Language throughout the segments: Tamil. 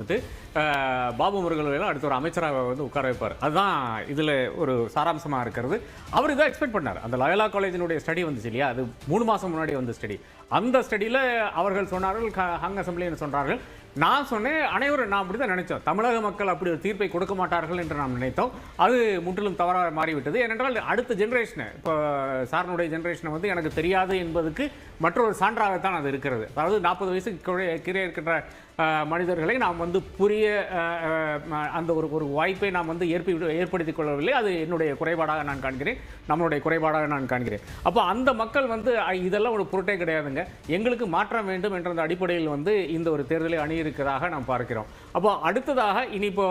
வந்து பாபு முருகன் அடுத்த ஒரு அமைச்சராக வந்து உட்கார வைப்பார். அதுதான் இதில் ஒரு சாராம்சமாக இருக்கிறது. அவர் இதான் எக்ஸ்பெக்ட் பண்ணார். அந்த லயோலா காலேஜினுடைய ஸ்டடி வந்துச்சு இல்லையா, அது 3 மாதம் முன்னாடி வந்த ஸ்டடி. அந்த ஸ்டடியில் அவர்கள் சொன்னார்கள், ஹங் அசம்பிளின்னு சொன்னார்கள். நான் சொன்னேன், அனைவரும் நான் அப்படி தான் நினைச்சோம். தமிழக மக்கள் அப்படி ஒரு தீர்ப்பை கொடுக்க மாட்டார்கள் என்று நாம் நினைத்தோம். அது முற்றிலும் தவறாக மாறிவிட்டது. ஏனென்றால் அடுத்த ஜென்ரேஷனை, இப்போ சாரனுடைய ஜென்ரேஷனை வந்து எனக்கு தெரியாது என்பதுக்கு மற்றொரு சான்றாகத்தான் அது இருக்கிறது. அதாவது 40 வயசுக்கு கீழே இருக்கின்ற மனிதர்களை நாம் வந்து புரிய அந்த ஒரு வாய்ப்பை நாம் வந்து ஏற்படுத்திக் கொள்ளவில்லை. அது என்னுடைய குறைபாடாக நான் காண்கிறேன், நம்மளுடைய குறைபாடாக நான் காண்கிறேன். அப்போ அந்த மக்கள் வந்து இதெல்லாம் ஒரு பொருட்டே கிடையாதுங்க, எங்களுக்கு மாற்றம் வேண்டும் என்ற அந்த அடிப்படையில் வந்து இந்த ஒரு தேர்தலை அணியிருக்கிறதாக நாம் பார்க்கிறோம். அப்போ அடுத்ததாக இனி இப்போ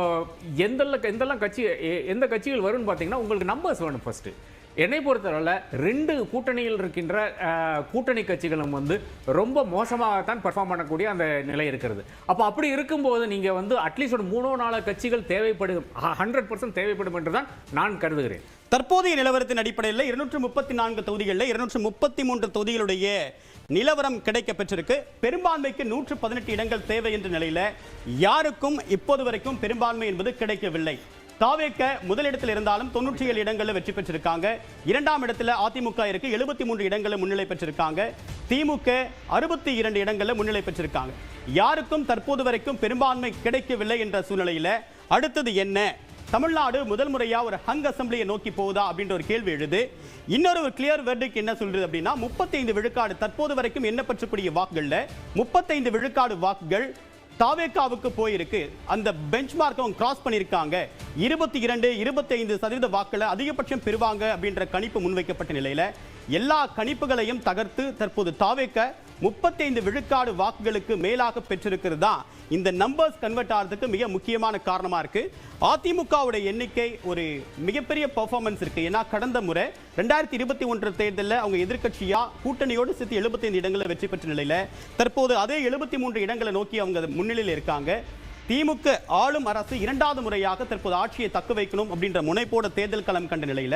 எந்த கட்சிகள் வரும்னு பார்த்தீங்கன்னா, உங்களுக்கு நம்பர்ஸ் வேணும் ஃபர்ஸ்ட். என்னை பொறுத்தவரை 2 கூட்டணியில் இருக்கின்ற கூட்டணி கட்சிகளும் வந்து ரொம்ப மோசமாகத்தான் பெர்ஃபார்ம் பண்ணக்கூடிய அந்த நிலை இருக்கிறது. அப்போ அப்படி இருக்கும்போது நீங்கள் வந்து அட்லீஸ்ட் ஒரு 3-4 கட்சிகள் தேவைப்படும், 100% தேவைப்படும் என்று தான் நான் கருதுகிறேன். தற்போதைய நிலவரத்தின் அடிப்படையில் 234 தொகுதிகளில் 233 தொகுதிகளுடைய நிலவரம் கிடைக்க பெற்றிருக்கு. பெரும்பான்மைக்கு 118 இடங்கள் தேவை என்ற நிலையில் யாருக்கும் இப்போது வரைக்கும் பெரும்பான்மை என்பது கிடைக்கவில்லை. தாவேக முதலிடத்தில் இருந்தாலும் 97 இடங்களில் வெற்றி பெற்றிருக்காங்க. 2ஆம் இடத்துல அதிமுக இருக்கு, 73 இடங்களில் முன்னிலை பெற்றிருக்காங்க. திமுக 62 இடங்களில் முன்னிலை பெற்றிருக்காங்க. யாருக்கும் தற்போது வரைக்கும் பெரும்பான்மை கிடைக்கவில்லை என்ற சூழ்நிலையில் அடுத்தது என்ன? தமிழ்நாடு முதல் முறையா ஒரு ஹங் அசம்பிளியை நோக்கி போகுதா அப்படின்ற ஒரு கேள்வி எழுது. இன்னொரு கிளியர் வெர்டிக் என்ன சொல்றது அப்படின்னா, 35 விழுக்காடு தற்போது வரைக்கும் எண்ணப்பற்றக்கூடிய வாக்குகள்ல 35 விழுக்காடு வாக்குகள் தாவேகாவுக்கு போயிருக்கு. அந்த பெஞ்ச்மார்க் அவங்க கிராஸ் பண்ணியிருக்காங்க. 22-25% வாக்குகளை அதிகபட்சம் பெறுவாங்க அப்படின்ற கணிப்பு முன்வைக்கப்பட்ட நிலையில எல்லா கணிப்புகளையும் தகர்த்து தற்போது தாவேக 35 விழுக்காடு வாக்குகளுக்கு மேலாக பெற்றிருக்கிறது தான் இந்த நம்பர்ஸ் கன்வெர்ட் ஆகிறதுக்கு மிக முக்கியமான காரணமா இருக்கு. அதிமுகவுடைய எண்ணிக்கை ஒரு மிகப்பெரிய பெர்ஃபார்மன்ஸ் இருக்கு. ஏன்னா கடந்த முறை 2021 தேர்தலில் அவங்க எதிர்க்கட்சியா கூட்டணியோடு சேர்த்து 75 இடங்களில் வெற்றி பெற்ற நிலையில தற்போது அதே 73 இடங்களை நோக்கி அவங்க முன்னிலையில் இருக்காங்க. திமுக ஆளும் அரசு 2வது முறையாக தற்போது ஆட்சியை தக்க வைக்கணும் அப்படின்ற முனைப்போட தேர்தல் களம் கண்ட நிலையில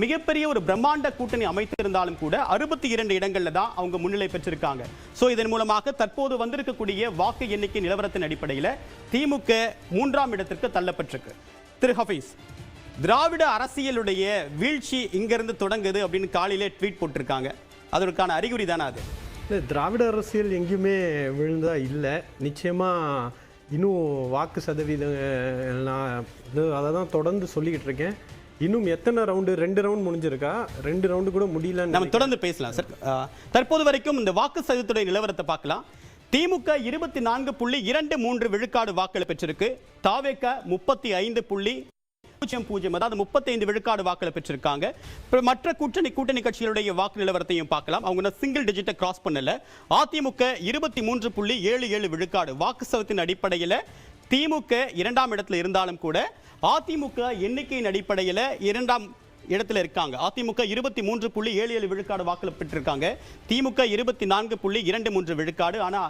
மிகப்பெரிய ஒரு பிரம்மாண்ட கூட்டணி அமைத்திருந்தாலும் கூட 62 இடங்கள்ல தான் அவங்க முன்னிலை பெற்றிருக்காங்க. சோ இதன் மூலமாக தற்போது வந்திருக்கக்கூடிய வாக்கு எண்ணிக்கை நிலவரத்தின் அடிப்படையில் திமுக 3ஆம் இடத்திற்கு தள்ளப்பட்டிருக்கு. திரு ஹபீஸ், திராவிட அரசியலுடைய வீழ்ச்சி இங்கிருந்து தொடங்குது அப்படின்னு காலையிலே ட்வீட் போட்டிருக்காங்க. அதற்கான அறிகுறி தானே அது? திராவிட அரசியல் எங்கேயுமே விழுந்தா இல்லை. நிச்சயமா இன்னும் வாக்கு சதவீதம் நான் அதை தான் தொடர்ந்து சொல்லிக்கிட்டு இருக்கேன். இன்னும் எத்தனை ரவுண்டு? 2 ரவுண்ட் முடிஞ்சிருக்கா? 2 ரவுண்டு கூட முடியல. நம்ம தொடர்ந்து பேசலாம் சார். தற்போது வரைக்கும் இந்த வாக்கு சதவீதத்துடைய நிலவரத்தை பார்க்கலாம். திமுக 24.23 விழுக்காடு வாக்குகளை பெற்றிருக்கு. தாவேக 35.00, அதாவது 35 விழுக்காடு வாக்குகளை பெற்றிருக்காங்க. மற்ற கூட்டணி கட்சிகளுடைய வாக்கு நிலவரத்தையும் பார்க்கலாம். அவங்க சிங்கிள் டிஜிட்டை கிராஸ் பண்ணல. அதிமுக 23.77 விழுக்காடு வாக்கு சதவீதத்தின் அடிப்படையில் திமுக 2ஆம் இடத்துல இருந்தாலும் கூட அதிமுக எண்ணிக்கையின் அடிப்படையில் 2ஆம் இடத்துல இருக்காங்க. அதிமுக 23.77 விழுக்காடு வாக்குகளை பெற்றிருக்காங்க. திமுக 24.23 விழுக்காடு. ஆனா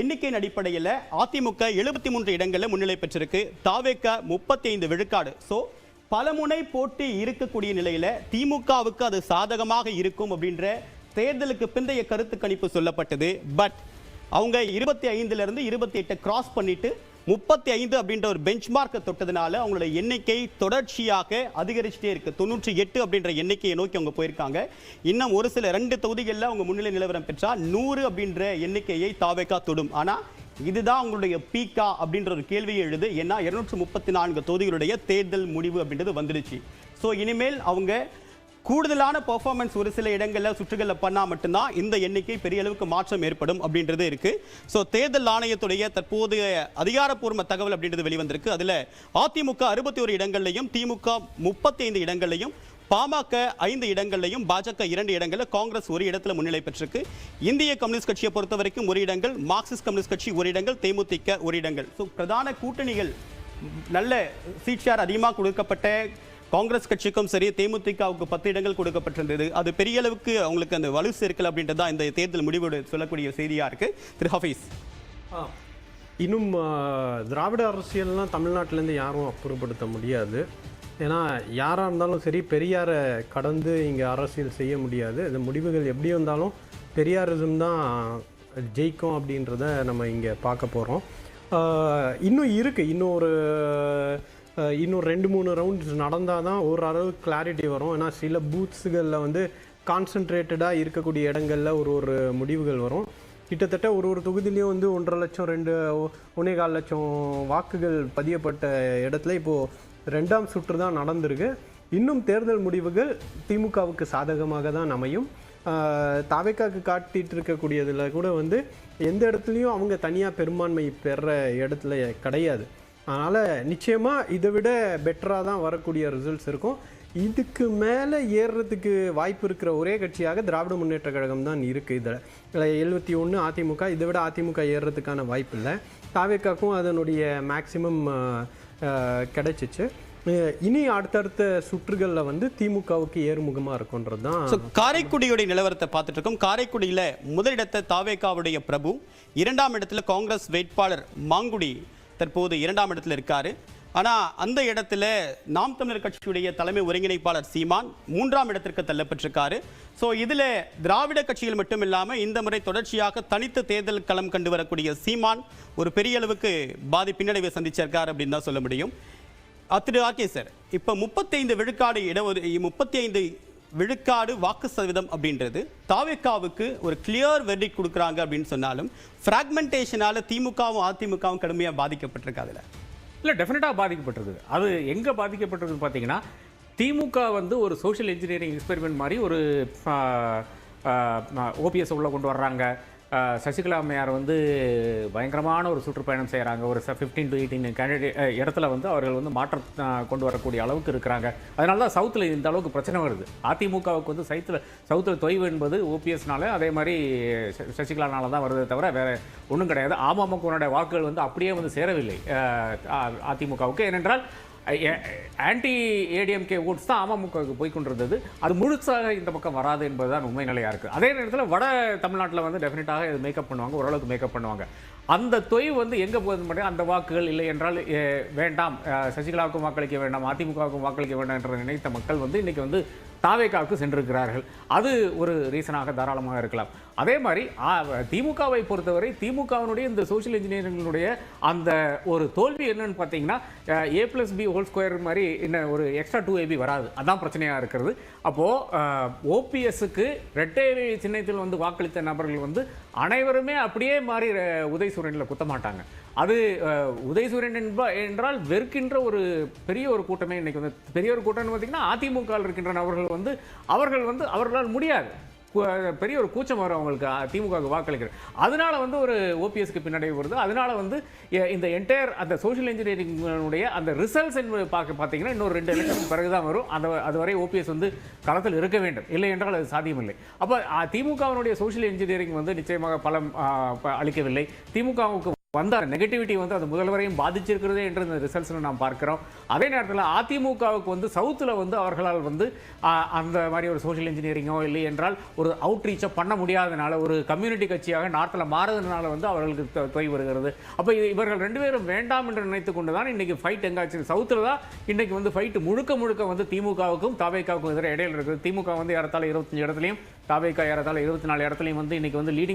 எண்ணிக்கையின் அடிப்படையில் அதிமுக 73 இடங்களில் முன்னிலை பெற்றிருக்கு. தாவேக 35 விழுக்காடு. ஸோ பலமுனை போட்டி இருக்கக்கூடிய நிலையில திமுகவுக்கு அது சாதகமாக இருக்கும் அப்படின்ற தேர்தலுக்கு பிந்தைய கருத்து கணிப்பு சொல்லப்பட்டது. பட் அவங்க 25 28 கிராஸ் பண்ணிட்டு 35 அப்படின்ற ஒரு பெஞ்ச்மார்க்கை தொட்டதுனால அவங்களோட எண்ணிக்கை தொடர்ச்சியாக அதிகரிச்சுட்டே இருக்கு. 98 அப்படின்ற எண்ணிக்கையை நோக்கி அவங்க போயிருக்காங்க. இன்னும் ஒரு சில 2 தொகுதிகளில் அவங்க முன்னிலை நிலவரம் பெற்றால் 100 அப்படின்ற எண்ணிக்கையை தாவேகா தொடும். ஆனா இதுதான் அவங்களுடைய பீக்கா அப்படின்ற ஒரு கேள்வியை எழுது. ஏன்னா 234 தொகுதிகளுடைய தேர்தல் முடிவு அப்படின்றது வந்துடுச்சு. ஸோ இனிமேல் அவங்க கூடுதலான பெர்ஃபார்மன்ஸ் ஒரு சில இடங்களில் சுற்றுகளில் பண்ணால் மட்டும்தான் இந்த எண்ணிக்கை பெரிய அளவுக்கு மாற்றம் ஏற்படும் அப்படின்றது இருக்கு. ஸோ தேர்தல் ஆணையத்துடைய தற்போதைய அதிகாரப்பூர்வ தகவல் அப்படின்றது வெளிவந்திருக்கு. அதில் அதிமுக 61 இடங்கள்லையும், திமுக 35 இடங்கள்லையும், பாமக 5 இடங்கள்லையும், பாஜக 2 இடங்களில், காங்கிரஸ் 1 இடத்துல முன்னிலை பெற்றிருக்கு. இந்திய கம்யூனிஸ்ட் கட்சியை பொறுத்த வரைக்கும் 1 இடங்கள், மார்க்சிஸ்ட் கம்யூனிஸ்ட் கட்சி 1 இடங்கள், தேமுதிக 1 இடங்கள். ஸோ பிரதான கூட்டணிகள் நல்ல சீட் ஷேர் அதிகமாக கொடுக்கப்பட்ட காங்கிரஸ் கட்சிக்கும் சரி, தேமுதிகவுக்கு 10 இடங்கள் கொடுக்கப்பட்டிருந்தது. அது பெரிய அளவுக்கு அவங்களுக்கு அந்த வலு சேர்க்கல அப்படின்றது தான் இந்த தேர்தல் முடிவோடு சொல்லக்கூடிய செய்தியா இருக்கு. திரு ஹபீஸ், இன்னும் திராவிட அரசியல்லாம் தமிழ்நாட்டிலேருந்து யாரும் அப்புறப்படுத்த முடியாது. ஏன்னா யாராக இருந்தாலும் சரி, பெரியாரை கடந்து இங்கே அரசியல் செய்ய முடியாது. இந்த முடிவுகள் எப்படி வந்தாலும் பெரியாரிசம் தான் ஜெயிக்கும் அப்படின்றத நம்ம இங்கே பார்க்க போகிறோம். இன்னும் இருக்குது, இன்னும் 2-3 ரவுண்ட்ஸ் நடந்தால் தான் ஓரளவு கிளாரிட்டி வரும். ஏன்னா சில பூத்ஸுகளில் வந்து கான்சன்ட்ரேட்டடாக இருக்கக்கூடிய இடங்களில் ஒரு முடிவுகள் வரும். கிட்டத்தட்ட ஒரு தொகுதியிலையும் வந்து 1.5 லட்சம் 1.25 லட்சம் வாக்குகள் பதியப்பட்ட இடத்துல இப்போது 2ஆம் சுற்று தான் நடந்திருக்கு. இன்னும் தேர்தல் முடிவுகள் திமுகவுக்கு சாதகமாக தான் அமையும். தாவேக்காவுக்கு காட்டிட்டு இருக்கக்கூடியதில் கூட வந்து எந்த இடத்துலையும் அவங்க தனியாக பெரும்பான்மை பெற இடத்துல கிடையாது. அதனால் நிச்சயமாக இதை விட பெட்டராக தான் வரக்கூடிய ரிசல்ட்ஸ் இருக்கும். இதுக்கு மேலே ஏறுறதுக்கு வாய்ப்பு இருக்கிற ஒரே கட்சியாக திராவிட முன்னேற்ற கழகம் தான் இருக்குது. இதில் 71 அதிமுக, இதை விட அதிமுக ஏறுறதுக்கான வாய்ப்பு இல்லை. தாவேக்காக்கும் அதனுடைய மேக்சிமம் கிடைச்சிச்சு. இனி அடுத்தடுத்த சுற்றுகளில் வந்து திமுகவுக்கு ஏறுமுகமாக இருக்குன்றது தான். காரைக்குடியுடைய நிலவரத்தை பார்த்துட்டு இருக்கோம். காரைக்குடியில் முதலிடத்தை தாவேக்காவுடைய பிரபு, 2ஆம் இடத்துல காங்கிரஸ் வேட்பாளர் மாங்குடி தற்போது 2ஆம் இடத்துல இருக்காரு. ஆனால் அந்த இடத்துல நாம் தமிழர் கட்சியுடைய தலைமை ஒருங்கிணைப்பாளர் சீமான் 3ஆம் இடத்திற்கு தள்ளப்பட்டிருக்காரு. ஸோ இதில் திராவிட கட்சிகள் மட்டும் இல்லாமல் இந்த முறை தொடர்ச்சியாக தனித்து தேர்தல் களம் கண்டு வரக்கூடிய சீமான் ஒரு பெரிய அளவுக்கு பின்னடைவை சந்திச்சிருக்கார் அப்படின்னு தான் சொல்ல முடியும். திரு ஆர்கே சார், இப்போ 35 விழுக்காடு வாக்கு சதவீதம் அப்படின்றது தாவேக்காவுக்கு ஒரு கிளியர் வெர்டிக்ட் கொடுக்குறாங்க அப்படின்னு சொன்னாலும் ஃப்ராக்மெண்டேஷனால திமுகவும் அதிமுகவும் கடுமையாக பாதிக்கப்பட்டிருக்காதுல? இல்லை, டெஃபினட்டாக பாதிக்கப்பட்டிருக்கு. அது எங்கே பாதிக்கப்பட்டிருக்குன்னு பார்த்தீங்கன்னா, திமுக வந்து ஒரு சோஷியல் இன்ஜினியரிங் எக்ஸ்பெரிமெண்ட் மாதிரி ஒரு ஓபிஎஸ் உள்ள கொண்டு வர்றாங்க. சசிகலா அம்மையார் வந்து பயங்கரமான ஒரு சுற்றுப்பயணம் செய்கிறாங்க. ஒரு 15 to 18 கேண்டிடேட் இடத்துல வந்து அவர்கள் வந்து மாற்றம் கொண்டு வரக்கூடிய அளவுக்கு இருக்கிறாங்க. அதனால தான் சவுத்தில் இந்த அளவுக்கு பிரச்சனை வருது. அதிமுகவுக்கு வந்து சவுத்தில் தொய்வு என்பது ஓபிஎஸ்னால, அதே மாதிரி சசிகலானால தான் வருதே தவிர வேறு ஒன்றும் கிடையாது. அமமுகவுடைய வாக்குகள் வந்து அப்படியே வந்து சேரவில்லை அதிமுகவுக்கு. ஏனென்றால் ஆன்டி ஏடிஎம்கே ஓட்ஸ் தான் அமமுகவுக்கு போய் கொண்டிருந்தது. அது முழுசாக இந்த பக்கம் வராது என்பதுதான் உண்மை நிலையாக இருக்குது. அதே நேரத்தில் வட தமிழ்நாட்டில் வந்து டெஃபினட்டாக இது மேக்கப் பண்ணுவாங்க, ஓரளவுக்கு மேக்கப் பண்ணுவாங்க. அந்த தொய்வு வந்து எங்கே போகுது மட்டும் அந்த வாக்குகள் இல்லை என்றால் வேண்டாம், சசிகலாவுக்கும் வாக்களிக்க வேண்டாம், அதிமுகவுக்கும் வாக்களிக்க வேண்டாம் என்ற நினைத்த மக்கள் வந்து இன்றைக்கி வந்து தாவேக்காவுக்கு சென்றிருக்கிறார்கள். அது ஒரு ரீசனாக தாராளமாக இருக்கலாம். அதே மாதிரி திமுகவை பொறுத்தவரை திமுகவினுடைய இந்த சோஷியல் இன்ஜினியரிங்களுடைய அந்த ஒரு தோல்வி என்னன்னு பார்த்தீங்கன்னா, A+B² மாதிரி இன்னும் ஒரு எக்ஸ்ட்ரா 2AB வராது. அதான் பிரச்சனையாக இருக்கிறது. அப்போது ஓபிஎஸ்க்கு இரட்டை சின்னத்தில் வந்து வாக்களித்த நபர்கள் வந்து அனைவருமே அப்படியே மாறி உதயசூரியனில் குத்த மாட்டாங்க. அது உதயசூரியன் என்றால் வெறுக்கின்ற ஒரு பெரிய ஒரு கூட்டமே இன்னைக்கு வந்து பெரிய ஒரு கூட்டம்னு பார்த்தீங்கன்னா, அதிமுகவில் இருக்கின்ற நபர்கள் வந்து அவர்களால் முடியாது, பெரிய ஒரு கூச்சம் வரும் அவங்களுக்கு திமுகவுக்கு வாக்களிக்கிறது. அதனால வந்து ஒரு ஓபிஎஸ்க்கு பின்னடைவு வருது. அதனால வந்து இந்த என்டையர் அந்த சோஷியல் இன்ஜினியரிங்குடைய அந்த ரிசல்ட்ஸ் என்பது பார்த்தீங்கன்னா இன்னொரு 2 எலெக்ஷன் பிறகுதான் வரும். அதுவரை ஓபிஎஸ் வந்து களத்தில் இருக்க வேண்டும், இல்லை என்றால் அது சாத்தியமில்லை. அப்போ திமுகவினுடைய சோஷியல் இன்ஜினியரிங் வந்து நிச்சயமாக பலம் அளிக்கவில்லை. திமுகவுக்கு வந்த நெகட்டிவிட்டி வந்து அது முதல்வரையும் பாதிச்சிருக்கிறதே என்று இந்த ரிசல்ட்ஸில் நாம் பார்க்கிறோம். அதே நேரத்தில் அதிமுகவுக்கு வந்து சவுத்தில் வந்து அவர்களால் வந்து அந்த மாதிரி ஒரு சோஷியல் இன்ஜினியரிங்கோ இல்லை என்றால் ஒரு அவுட்ரீச்சோ பண்ண முடியாதனால, ஒரு கம்யூனிட்டி கட்சியாக நார்த்தில் மாறுறதுனால வந்து அவர்களுக்கு தொய்வு வருகிறது. அப்போ இவர்கள் 2 பேரும் வேண்டாம் என்று நினைத்து கொண்டு தான் இன்றைக்கி ஃபைட் எங்காச்சு சவுத்தில் தான் இன்றைக்கி வந்து ஃபைட்டு முழுக்க வந்து திமுகவுக்கும் தாவேக்காவுக்கும் எதிராக இடையில் இருக்குது. திமுக வந்து ஏறத்தாழ 25 இடத்துலையும், தாவேக்கா ஏறத்தாழ 24 இடத்துலையும் வந்து இன்றைக்கி வந்து லீடிங்